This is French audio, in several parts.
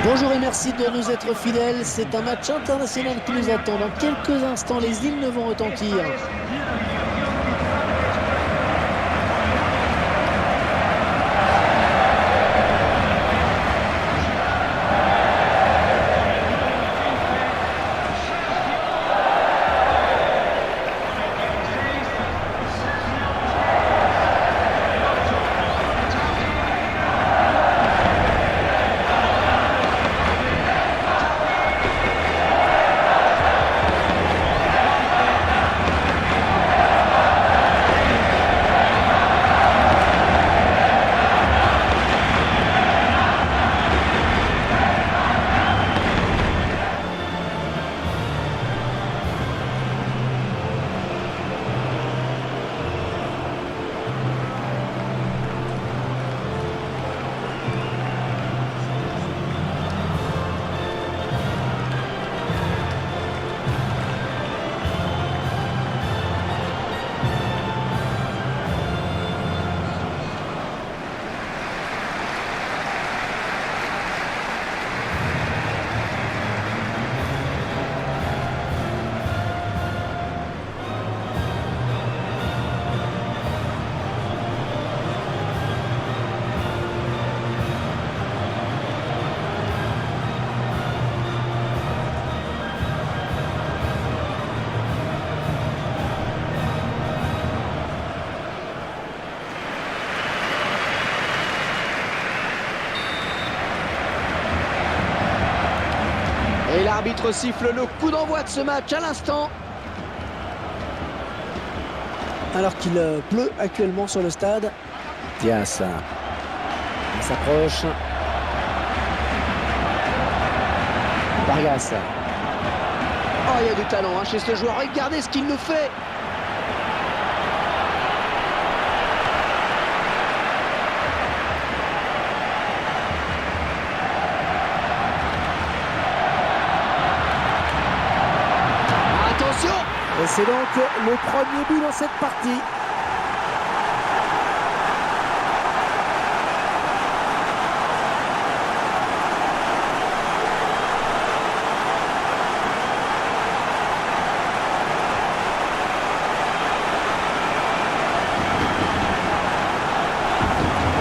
Bonjour et merci de nous être fidèles. C'est un match international qui nous attend. Dans quelques instants, les hymnes vont retentir. Et l'arbitre siffle le coup d'envoi de ce match à l'instant. Alors qu'il pleut actuellement sur le stade. Dias. Il s'approche. Vargas. Oh, il y a du talent chez ce joueur. Regardez ce qu'il nous fait. Et c'est donc le premier but dans cette partie. Et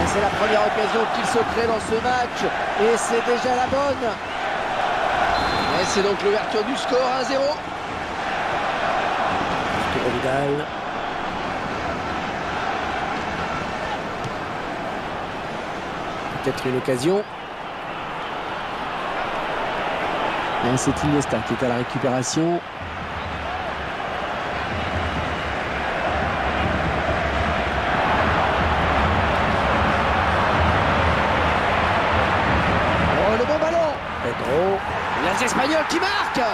c'est la première occasion qu'il se crée dans ce match. Et c'est déjà la bonne. Et c'est donc l'ouverture du score 1-0. Vidal. Peut-être une occasion. Et c'est Iniesta qui est à la récupération. Oh, le bon ballon. Pedro. Les Espagnols qui marquent.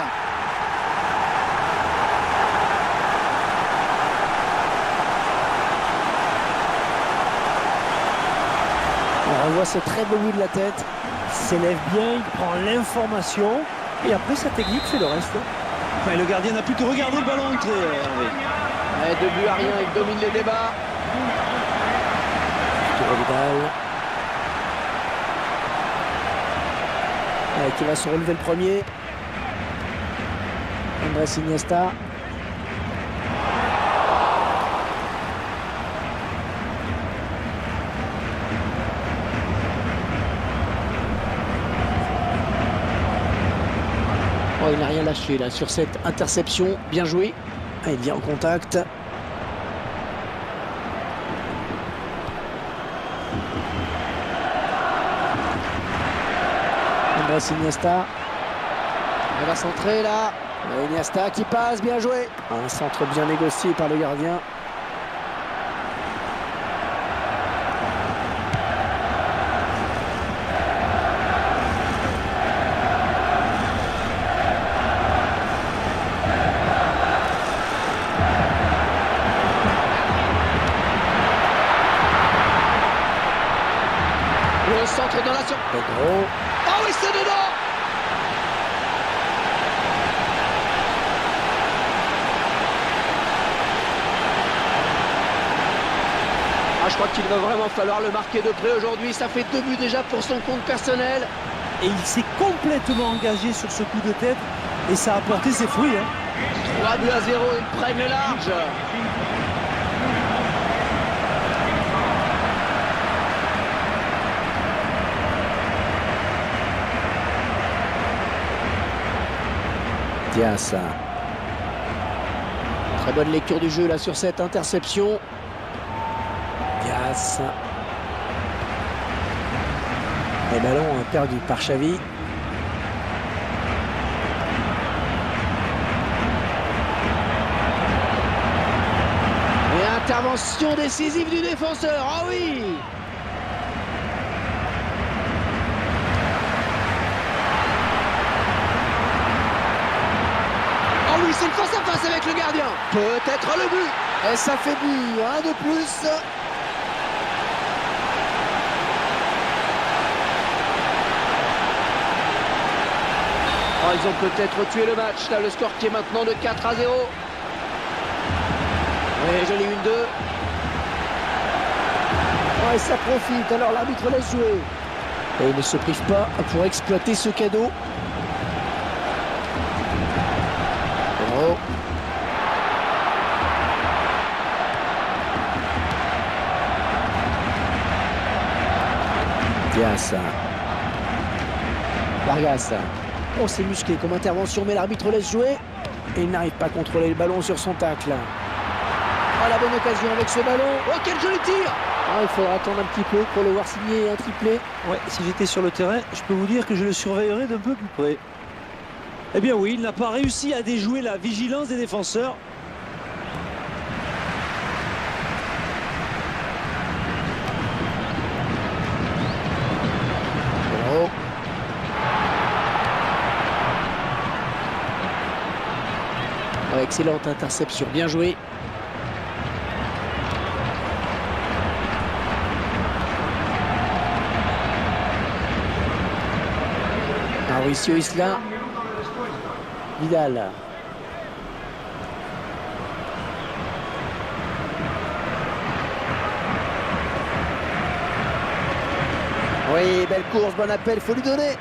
On revoit ce très beau but de la tête. Il s'élève bien, il prend l'information et après sa technique fait le reste. Ouais, le gardien n'a plus que regarder le ballon entrer. Et 2 buts à rien, il domine les débats. Vidal. Qui va se relever le premier. Andrés Iniesta. Oh, il n'a rien lâché là sur cette interception. Bien joué. Ah, il vient en contact. Andrés Iniesta. Il va centrer là. Iniesta qui passe, bien joué. Un centre bien négocié par le gardien. Le centre dans la surface. Pedro. Oh oui, c'est dedans. Ah, je crois qu'il va vraiment falloir le marquer de près aujourd'hui. Ça fait 2 buts déjà pour son compte personnel. et il s'est complètement engagé sur ce coup de tête et ça a porté ses fruits. 3-0, ils prennent le large. Diaz. Très bonne lecture du jeu là sur cette interception. Diaz. Les ballons perdus par Xavi. Et intervention décisive du défenseur. Ah oui! Oh oui, c'est le face à face avec le gardien. Peut-être le but. Et ça fait but, un de plus. Oh, ils ont peut-être tué le match. Là, le score qui est maintenant de 4-0. Oui, joli 1-2. Ouais, ça profite, alors l'arbitre laisse jouer. Et il ne se prive pas pour exploiter ce cadeau. Bravo. Diaz. Vargas. Oh, c'est musclé comme intervention, mais l'arbitre laisse jouer. Et il n'arrive pas à contrôler le ballon sur son tacle. Oh, la bonne occasion avec ce ballon. Oh, quel joli tir! Ah, il faudra attendre un petit peu pour le voir signer un triplé. Ouais, si j'étais sur le terrain, je peux vous dire que je le surveillerais d'un peu plus près. Eh bien oui, il n'a pas réussi à déjouer la vigilance des défenseurs. Bravo. Oh, excellente interception, bien joué. Mauricio Isla. Vidal. Oui, belle course, bon appel, faut lui donner.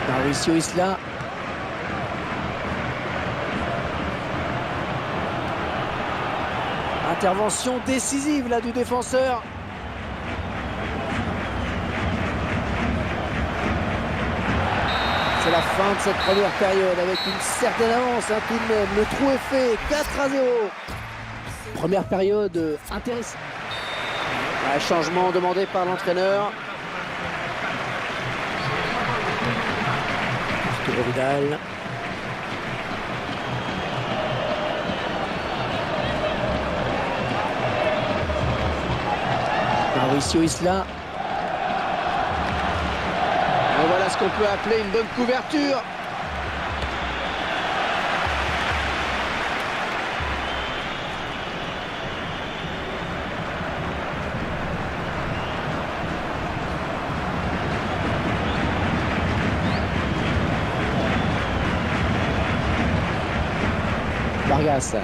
Mauricio Isla. Intervention décisive là du défenseur. C'est la fin de cette première période avec une certaine avance tout de même. Le trou est fait, 4-0. Première période intéressante. Un changement demandé par l'entraîneur. Arturo Vidal. Mauricio Isla. Et voilà ce qu'on peut appeler une bonne couverture. Vargas.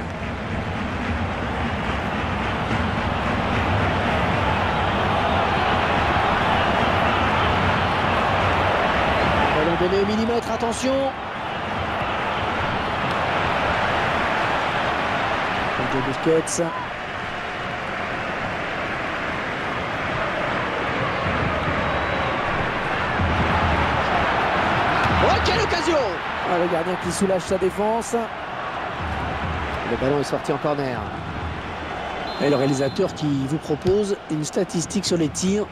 Ballon donné au millimètre, attention. Sergio Busquets. Oh, quelle occasion! Ah, le gardien qui soulage sa défense. Le ballon est sorti en corner. Et le réalisateur qui vous propose une statistique sur les tirs.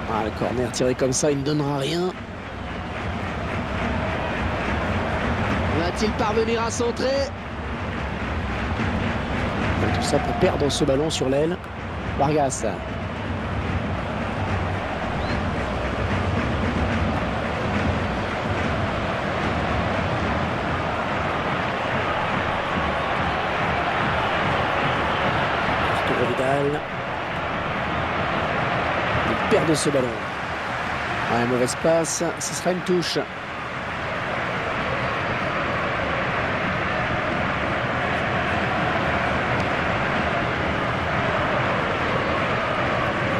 Ah, le corner tiré comme ça, il ne donnera rien. Va-t-il parvenir à centrer? Tout ça pour perdre ce ballon sur l'aile. Vargas. Arturo Vidal. Il perd ce ballon. Ouais, mauvaise passe, ce sera une touche.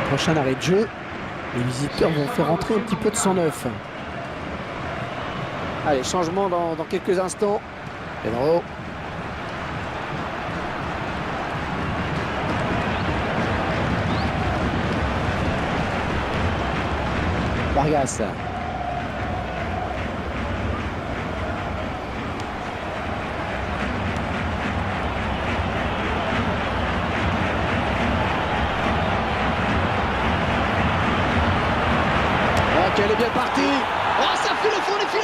Prochain arrêt de jeu. Les visiteurs vont faire entrer un petit peu de sang neuf. Allez, changement dans quelques instants. Pedro. Vargas. Ok, elle est bien partie. Oh, ça fait le fond des filets.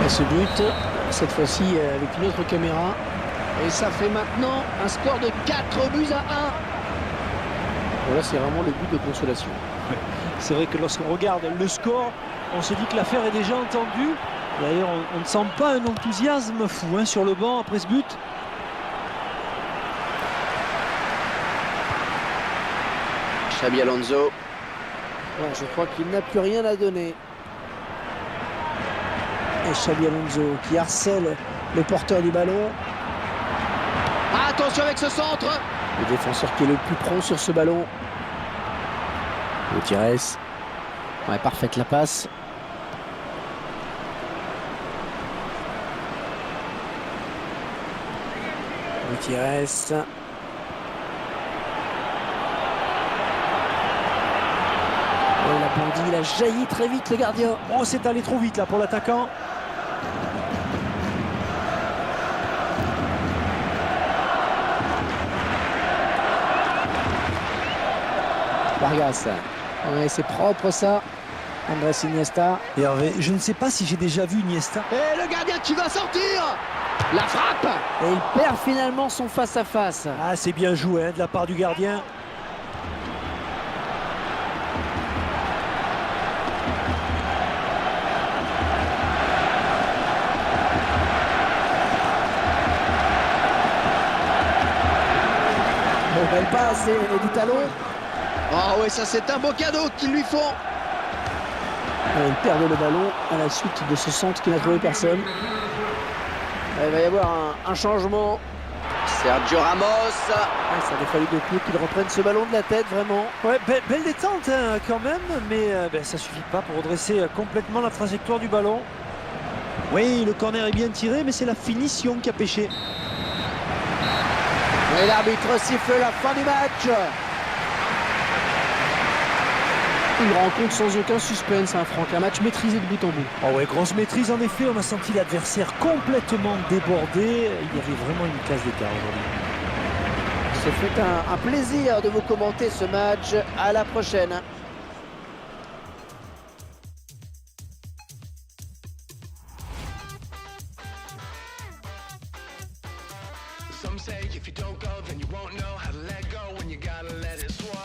Et ce but, cette fois-ci avec une autre caméra. Et ça fait maintenant un score de 4 buts à 1. Voilà, c'est vraiment le but de consolation. C'est vrai que lorsqu'on regarde le score, on se dit que l'affaire est déjà entendue. D'ailleurs, on ne sent pas un enthousiasme fou sur le banc après ce but. Xabi Alonso. Ouais, je crois qu'il n'a plus rien à donner. Et Xabi Alonso qui harcèle le porteur du ballon. Attention avec ce centre. Le défenseur qui est le plus prompt sur ce ballon. Gutiérrez. Ouais, parfaite la passe. Gutiérrez. Oh, la bandit, il a jailli très vite le gardien. Oh, c'est allé trop vite là pour l'attaquant. Vargas. Ouais, c'est propre ça. Andrés Iniesta. Et Hervé, je ne sais pas si j'ai déjà vu Iniesta. Et le gardien qui va sortir. La frappe. Et il perd finalement son face-à-face. Ah, c'est bien joué de la part du gardien. Belle passe et du talon. Ah ouais, ça c'est un beau cadeau qu'ils lui font. Il perd le ballon à la suite de ce centre qui n'a trouvé personne. Il va y avoir un changement. Sergio Ramos. Ça avait fallu de coups qu'il reprenne ce ballon de la tête, vraiment. Ouais, belle détente quand même, mais ça suffit pas pour redresser complètement la trajectoire du ballon. Oui, le corner est bien tiré, mais c'est la finition qui a pêché. Et l'arbitre siffle la fin du match. Une rencontre sans aucun suspense, Franck. Un match maîtrisé de bout en bout. Oh ouais, grosse maîtrise en effet. On a senti l'adversaire complètement débordé. Il y avait vraiment une classe d'écart aujourd'hui. Ce fut un plaisir de vous commenter ce match. À la prochaine. Some say if you don't go, then you won't know how to let go when you gotta let it swerve.